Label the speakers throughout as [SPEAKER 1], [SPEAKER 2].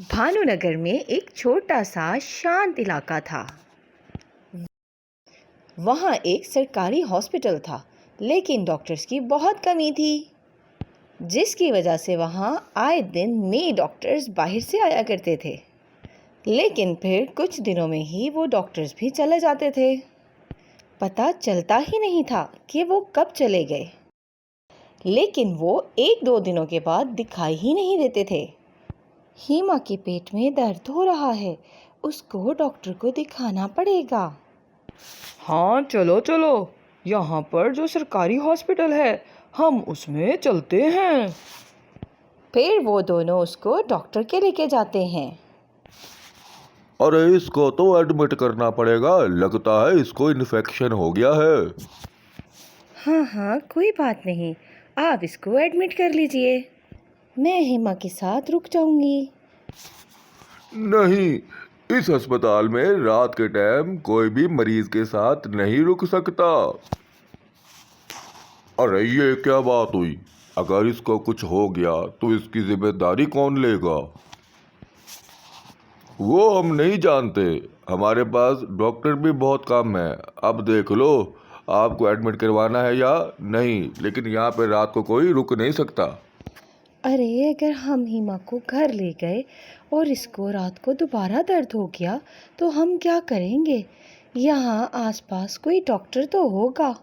[SPEAKER 1] भानुनगर में एक छोटा सा शांत इलाका था। वहाँ एक सरकारी हॉस्पिटल था, लेकिन डॉक्टर्स की बहुत कमी थी, जिसकी वजह से वहाँ आए दिन नए डॉक्टर्स बाहर से आया करते थे। लेकिन फिर कुछ दिनों में ही वो डॉक्टर्स भी चले जाते थे। पता चलता ही नहीं था कि वो कब चले गए। लेकिन वो 1-2 दिनों के बाद दिखाई ही नहीं देते थे। हीमा के पेट में दर्द हो रहा है, उसको डॉक्टर को दिखाना पड़ेगा।
[SPEAKER 2] हाँ चलो चलो, यहाँ पर जो सरकारी हॉस्पिटल है हम उसमें चलते हैं।
[SPEAKER 1] फिर वो दोनों उसको डॉक्टर के लेके जाते हैं।
[SPEAKER 3] अरे इसको तो एडमिट करना पड़ेगा, लगता है इसको इन्फेक्शन हो गया है।
[SPEAKER 1] हाँ कोई बात नहीं, आप इसको एडमिट कर लीजिए। मैं हीमा के साथ रुक जाऊंगी।
[SPEAKER 3] नहीं, इस अस्पताल में रात के टाइम कोई भी मरीज के साथ नहीं रुक सकता। अरे ये क्या बात हुई? अगर इसको कुछ हो गया तो इसकी जिम्मेदारी कौन लेगा? वो हम नहीं जानते, हमारे पास डॉक्टर भी बहुत कम है। अब देख लो, आपको एडमिट करवाना है या नहीं, लेकिन यहाँ पे रात को कोई रुक नहीं सकता।
[SPEAKER 1] अरे अगर हम हीमा को घर ले गए और इसको रात को दोबारा दर्द हो गया तो हम क्या करेंगे? यहाँ आसपास कोई डॉक्टर तो होगा,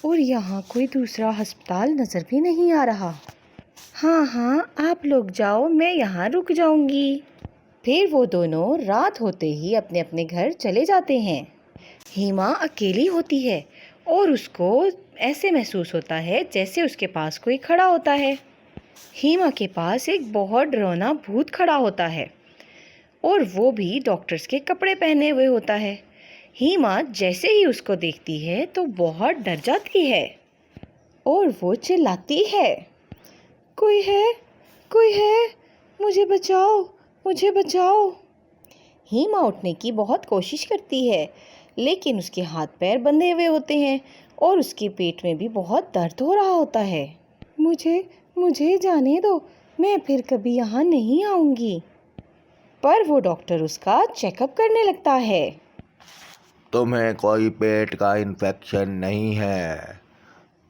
[SPEAKER 1] और यहाँ कोई दूसरा अस्पताल नज़र भी नहीं आ रहा। हाँ आप लोग जाओ, मैं यहाँ रुक जाऊंगी। फिर वो दोनों रात होते ही अपने अपने घर चले जाते हैं। हीमा अकेली होती है और उसको ऐसे महसूस होता है जैसे उसके पास कोई खड़ा होता है। हीमा के पास एक बहुत डरावना भूत खड़ा होता है, और वो भी डॉक्टर्स के कपड़े पहने हुए होता है। हीमा जैसे ही उसको देखती है तो बहुत डर जाती है और वो चिल्लाती है, कोई है, कोई है, मुझे बचाओ, मुझे बचाओ। हीमा उठने की बहुत कोशिश करती है, लेकिन उसके हाथ पैर बंधे हुए होते हैं और उसके पेट में भी बहुत दर्द हो रहा होता है। मुझे जाने दो, मैं फिर कभी यहाँ नहीं आऊँगी। पर वो डॉक्टर उसका चेकअप करने लगता है।
[SPEAKER 3] तुम्हें कोई पेट का इन्फेक्शन नहीं है,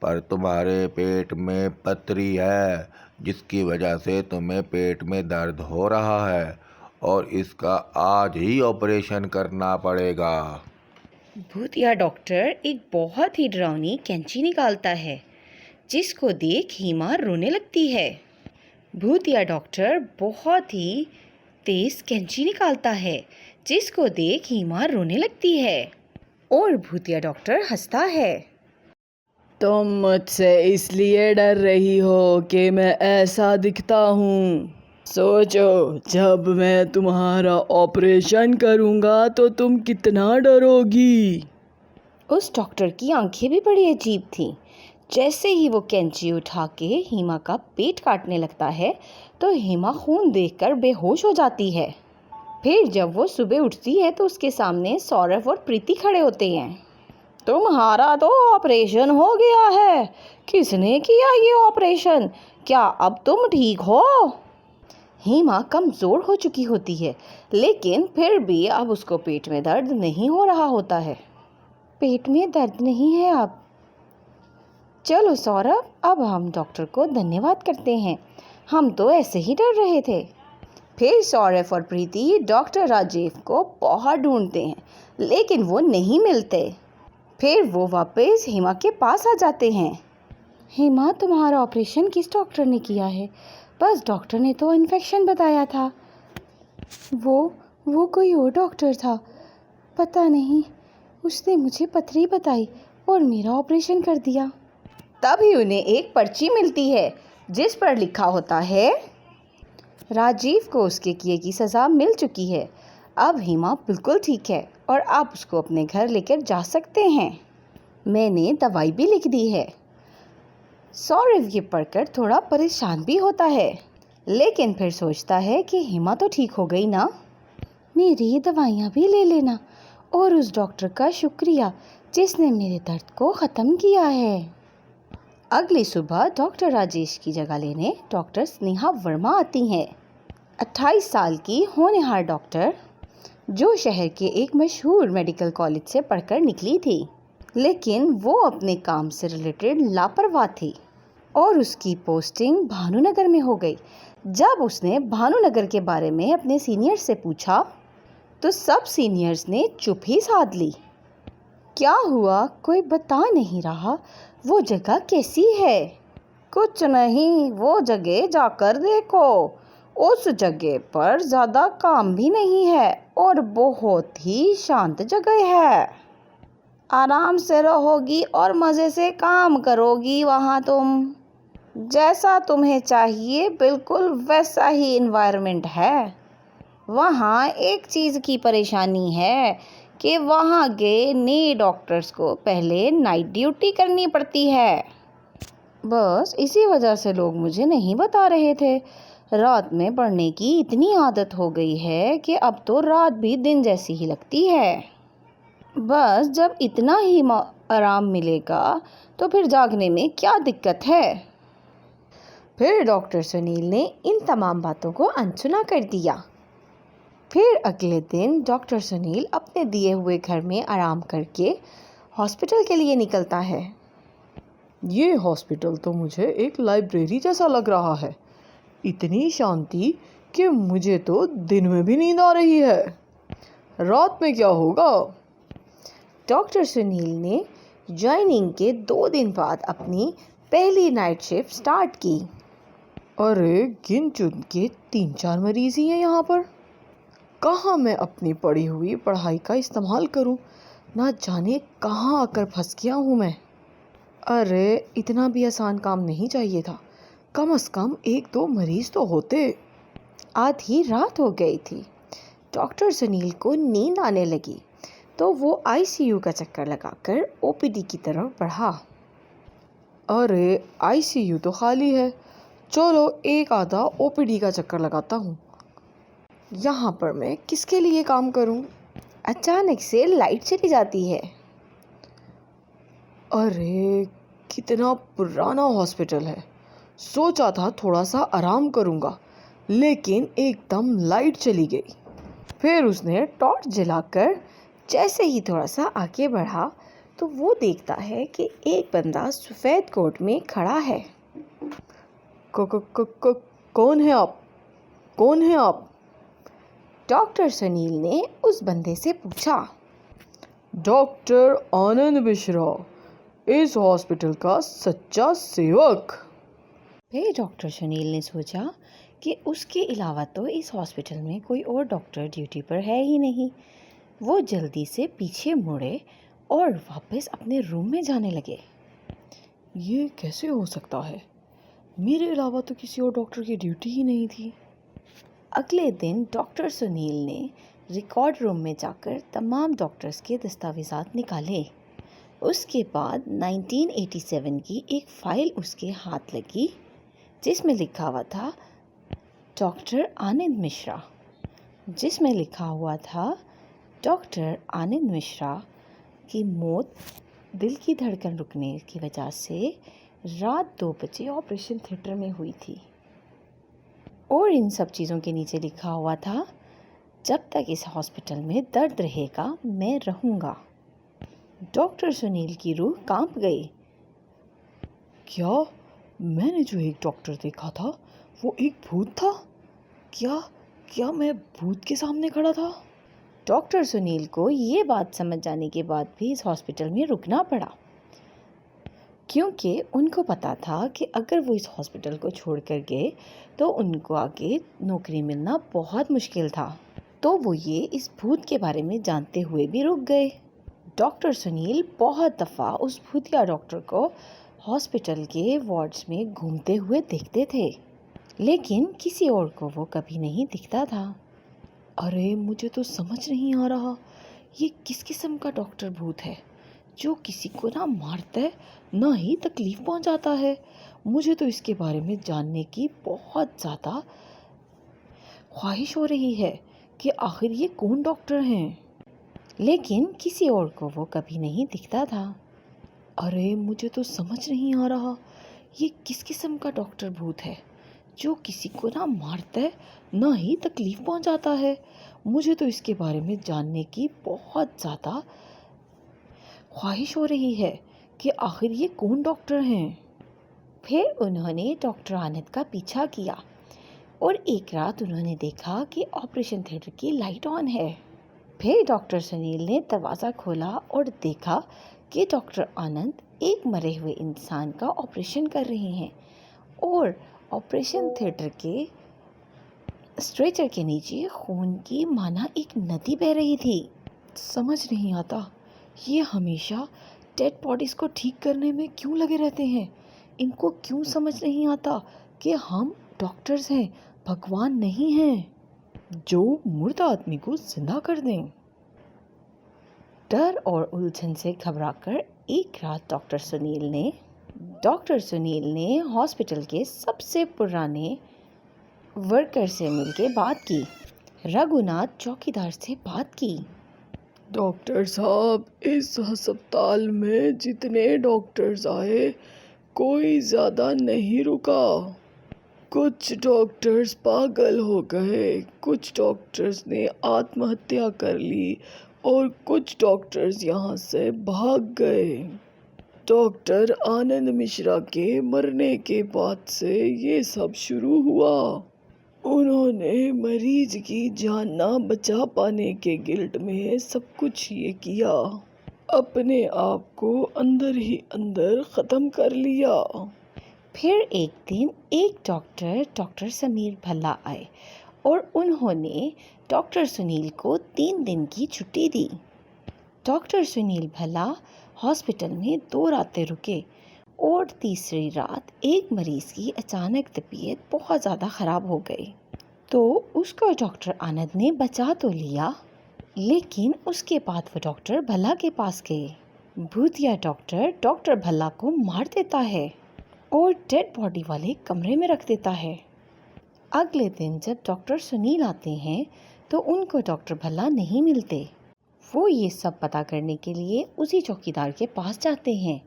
[SPEAKER 3] पर तुम्हारे पेट में पथरी है, जिसकी वजह से तुम्हें पेट में दर्द हो रहा है और इसका आज ही ऑपरेशन करना पड़ेगा।
[SPEAKER 1] भूतिया डॉक्टर एक बहुत ही डरावनी कैंची निकालता है, जिसको देख हीमा रोने लगती है। भूतिया डॉक्टर बहुत ही तेज कैंची निकालता है, जिसको देख हीमा रोने लगती है, और भूतिया डॉक्टर हंसता है।
[SPEAKER 2] तुम मुझसे इसलिए डर रही हो कि मैं ऐसा दिखता हूँ। सोचो, जब मैं तुम्हारा ऑपरेशन करूँगा तो तुम कितना डरोगी।
[SPEAKER 1] उस डॉक्टर की आंखें भी बड़ी अजीब थीं। जैसे ही वो कैंची उठा के हीमा का पेट काटने लगता है तो हीमा खून देखकर बेहोश हो जाती है। फिर जब वो सुबह उठती है तो उसके सामने सौरभ और प्रीति खड़े होते हैं। तुम्हारा तो ऑपरेशन हो गया है। किसने किया ये ऑपरेशन? क्या अब तुम ठीक हो? हीमा कमज़ोर हो चुकी होती है, लेकिन फिर भी अब उसको पेट में दर्द नहीं हो रहा होता है। पेट में दर्द नहीं है अब। चलो सौरभ, अब हम डॉक्टर को धन्यवाद करते हैं, हम तो ऐसे ही डर रहे थे। फिर सौरभ और प्रीति डॉक्टर राजीव को बहुत ढूंढते हैं, लेकिन वो नहीं मिलते। फिर वो वापस हीमा के पास आ जाते हैं। हीमा, तुम्हारा ऑपरेशन किस डॉक्टर ने किया है? बस डॉक्टर ने तो इन्फेक्शन बताया था। वो कोई और डॉक्टर था, पता नहीं, उसने मुझे पथरी बताई और मेरा ऑपरेशन कर दिया। तभी उन्हें एक पर्ची मिलती है, जिस पर लिखा होता है, राजीव को उसके किए की सज़ा मिल चुकी है। अब हीमा बिल्कुल ठीक है और आप उसको अपने घर लेकर जा सकते हैं। मैंने दवाई भी लिख दी है। सौरभ ये पढ़कर थोड़ा परेशान भी होता है, लेकिन फिर सोचता है कि हीमा तो ठीक हो गई ना। मेरी दवाइयाँ भी ले लेना, और उस डॉक्टर का शुक्रिया जिसने मेरे दर्द को ख़त्म किया है। अगली सुबह डॉक्टर राजेश की जगह लेने डॉक्टर स्नेहा वर्मा आती हैं। 28 साल की होनहार डॉक्टर जो शहर के एक मशहूर मेडिकल कॉलेज से पढ़कर निकली थी, लेकिन वो अपने काम से रिलेटेड लापरवाह थी और उसकी पोस्टिंग भानुनगर में हो गई। जब उसने भानुनगर के बारे में अपने सीनियर से पूछा तो सब सीनियर्स ने चुप ही साध ली। क्या हुआ कोई बता नहीं रहा, वो जगह कैसी है? कुछ नहीं, वो जगह जाकर देखो, उस जगह पर ज़्यादा काम भी नहीं है और बहुत ही शांत जगह है। आराम से रहोगी और मज़े से काम करोगी वहाँ तुम। जैसा तुम्हें चाहिए बिल्कुल वैसा ही इन्वायरमेंट है। वहाँ एक चीज़ की परेशानी है कि वहाँ के नए डॉक्टर्स को पहले नाइट ड्यूटी करनी पड़ती है। बस इसी वजह से लोग मुझे नहीं बता रहे थे। रात में पढ़ने की इतनी आदत हो गई है कि अब तो रात भी दिन जैसी ही लगती है। बस जब इतना ही आराम मिलेगा तो फिर जागने में क्या दिक्कत है? फिर डॉक्टर सुनील ने इन तमाम बातों को अनसुना कर दिया। फिर अगले दिन डॉक्टर सुनील अपने दिए हुए घर में आराम करके हॉस्पिटल के लिए निकलता है।
[SPEAKER 2] ये हॉस्पिटल तो मुझे एक लाइब्रेरी जैसा लग रहा है। इतनी शांति कि मुझे तो दिन में भी नींद आ रही है। रात में क्या होगा?
[SPEAKER 1] डॉक्टर सुनील ने ज्वाइनिंग के 2 दिन बाद अपनी पहली नाइट शिफ्ट स्टार्ट की।
[SPEAKER 2] अरे गिन चुन के 3-4 मरीज ही हैं यहाँ पर। कहाँ मैं अपनी पढ़ी हुई पढ़ाई का इस्तेमाल करूँ? ना जाने कहाँ आकर फंस गया हूँ मैं। अरे इतना भी आसान काम नहीं चाहिए था, कम से कम 1-2 मरीज तो होते।
[SPEAKER 1] आधी रात हो गई थी। डॉक्टर सुनील को नींद आने लगी तो वो आईसीयू का चक्कर लगाकर ओपीडी की तरफ बढ़ा।
[SPEAKER 2] अरे आईसीयू तो खाली है, चलो एक आधा ओपीडी का चक्कर लगाता हूँ। यहाँ पर मैं किसके लिए काम करूँ?
[SPEAKER 1] अचानक से लाइट चली जाती है।
[SPEAKER 2] अरे कितना पुराना हॉस्पिटल है। सोचा था थोड़ा सा आराम करूँगा, लेकिन एकदम लाइट चली गई।
[SPEAKER 1] फिर उसने टॉर्च जलाकर जैसे ही थोड़ा सा आगे बढ़ा तो वो देखता है कि एक बंदा सफ़ेद कोट में खड़ा है।
[SPEAKER 2] कौन है आप? कौन है आप?
[SPEAKER 1] डॉक्टर सुनील ने उस बंदे से पूछा।
[SPEAKER 2] डॉक्टर आनंद मिश्रा, इस हॉस्पिटल का सच्चा सेवक।
[SPEAKER 1] फिर डॉक्टर सुनील ने सोचा कि उसके अलावा तो इस हॉस्पिटल में कोई और डॉक्टर ड्यूटी पर है ही नहीं। वो जल्दी से पीछे मुड़े और वापस अपने रूम में जाने लगे।
[SPEAKER 2] ये कैसे हो सकता है? मेरे अलावा तो किसी और डॉक्टर की ड्यूटी ही नहीं थी।
[SPEAKER 1] अगले दिन डॉक्टर सुनील ने रिकॉर्ड रूम में जाकर तमाम डॉक्टर्स के दस्तावेज़ात निकाले। उसके बाद 1987 की एक फ़ाइल उसके हाथ लगी जिसमें लिखा हुआ था डॉक्टर आनंद मिश्रा। जिसमें लिखा हुआ था डॉक्टर आनंद मिश्रा की मौत दिल की धड़कन रुकने की वजह से रात 2 बजे ऑपरेशन थिएटर में हुई थी। और इन सब चीज़ों के नीचे लिखा हुआ था जब तक इस हॉस्पिटल में दर्द रहेगा मैं रहूँगा। डॉक्टर सुनील की रूह कांप गई।
[SPEAKER 2] क्या मैंने जो एक डॉक्टर देखा था वो एक भूत था? क्या मैं भूत के सामने खड़ा था?
[SPEAKER 1] डॉक्टर सुनील को ये बात समझ जाने के बाद भी इस हॉस्पिटल में रुकना पड़ा, क्योंकि उनको पता था कि अगर वो इस हॉस्पिटल को छोड़कर गए तो उनको आगे नौकरी मिलना बहुत मुश्किल था। तो वो ये इस भूत के बारे में जानते हुए भी रुक गए। डॉक्टर सुनील बहुत दफ़ा उस भूतिया डॉक्टर को हॉस्पिटल के वार्ड्स में घूमते हुए देखते थे, लेकिन किसी और को वो कभी नहीं दिखता था।
[SPEAKER 2] अरे मुझे तो समझ नहीं आ रहा, ये किस किस्म का डॉक्टर भूत है जो किसी को ना मारता है ना ही तकलीफ़ पहुंचाता है। मुझे तो इसके बारे में जानने की बहुत ज़्यादा ख्वाहिश हो रही है कि आखिर ये कौन डॉक्टर हैं,
[SPEAKER 1] लेकिन किसी और को वो कभी नहीं दिखता था।
[SPEAKER 2] अरे मुझे तो समझ नहीं आ रहा, ये किस किस्म का डॉक्टर भूत है
[SPEAKER 1] जो किसी को ना मारता है ना ही तकलीफ पहुंचाता है। मुझे तो इसके बारे में जानने की बहुत ज़्यादा ख्वाहिश हो रही है कि आखिर ये कौन डॉक्टर हैं। फिर उन्होंने डॉक्टर आनंद का पीछा किया और एक रात उन्होंने देखा कि ऑपरेशन थिएटर की लाइट ऑन है। फिर डॉक्टर सुनील ने दरवाज़ा खोला और देखा कि डॉक्टर आनंद एक मरे हुए इंसान का ऑपरेशन कर रहे हैं और ऑपरेशन थिएटर के स्ट्रेचर के नीचे खून की माना एक नदी बह रही थी। समझ नहीं आता ये हमेशा डेड बॉडीज़ को ठीक करने में क्यों लगे रहते हैं। इनको क्यों समझ नहीं आता कि हम डॉक्टर्स हैं, भगवान नहीं हैं जो मुर्दा आदमी को जिंदा कर दें। डर और उलझन से घबराकर एक रात डॉक्टर सुनील ने हॉस्पिटल के सबसे पुराने वर्कर से मिलके बात की। रघुनाथ चौकीदार से बात की।
[SPEAKER 2] डॉक्टर साहब, इस अस्पताल में जितने डॉक्टर्स आए कोई ज़्यादा नहीं रुका। कुछ डॉक्टर्स पागल हो गए, कुछ डॉक्टर्स ने आत्महत्या कर ली और कुछ डॉक्टर्स यहाँ से भाग गए। डॉक्टर आनंद मिश्रा के मरने के बाद से ये सब शुरू हुआ। उन्होंने मरीज की जान ना बचा पाने के गिल्ट में सब कुछ ये किया, अपने आप को अंदर ही अंदर ख़त्म कर लिया।
[SPEAKER 1] फिर एक दिन एक डॉक्टर समीर भल्ला आए और उन्होंने डॉक्टर सुनील को 3 दिन की छुट्टी दी। डॉक्टर सुनील भल्ला हॉस्पिटल में 2 रातें रुके और तीसरी रात एक मरीज की अचानक तबीयत बहुत ज़्यादा ख़राब हो गई तो उसको डॉक्टर आनंद ने बचा तो लिया, लेकिन उसके बाद वो डॉक्टर भल्ला के पास गए। भूतिया डॉक्टर भल्ला को मार देता है और डेड बॉडी वाले कमरे में रख देता है। अगले दिन जब डॉक्टर सुनील आते हैं तो उनको डॉक्टर भल्ला नहीं मिलते। वो ये सब पता करने के लिए उसी चौकीदार के पास जाते हैं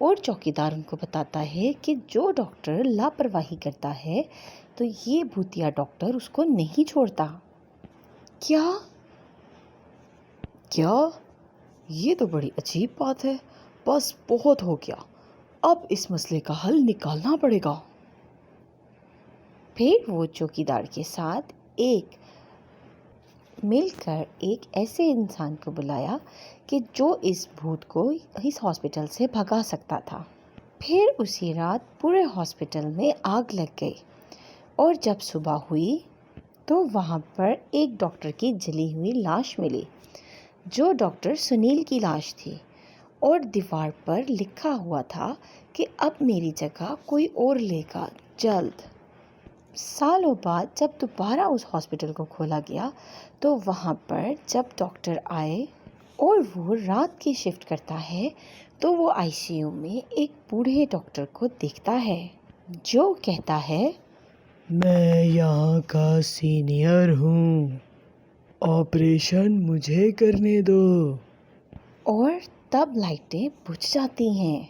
[SPEAKER 1] और चौकीदार उनको बताता है कि जो डॉक्टर लापरवाही करता है तो ये भूतिया डॉक्टर उसको नहीं छोड़ता। क्या ये तो बड़ी अजीब बात है। बस बहुत हो गया, अब इस मसले का हल निकालना पड़ेगा। फिर वो चौकीदार के साथ मिलकर एक ऐसे इंसान को बुलाया कि जो इस भूत को इस हॉस्पिटल से भगा सकता था। फिर उसी रात पूरे हॉस्पिटल में आग लग गई और जब सुबह हुई तो वहाँ पर एक डॉक्टर की जली हुई लाश मिली जो डॉक्टर सुनील की लाश थी और दीवार पर लिखा हुआ था कि अब मेरी जगह कोई और लेगा जल्द। सालों बाद जब दोबारा उस हॉस्पिटल को खोला गया तो वहाँ पर जब डॉक्टर आए और वो रात की शिफ्ट करता है तो वो आईसीयू में एक बूढ़े डॉक्टर को देखता है जो कहता है,
[SPEAKER 2] मैं यहाँ का सीनियर हूँ, ऑपरेशन मुझे करने दो।
[SPEAKER 1] और तब लाइटें बुझ जाती हैं।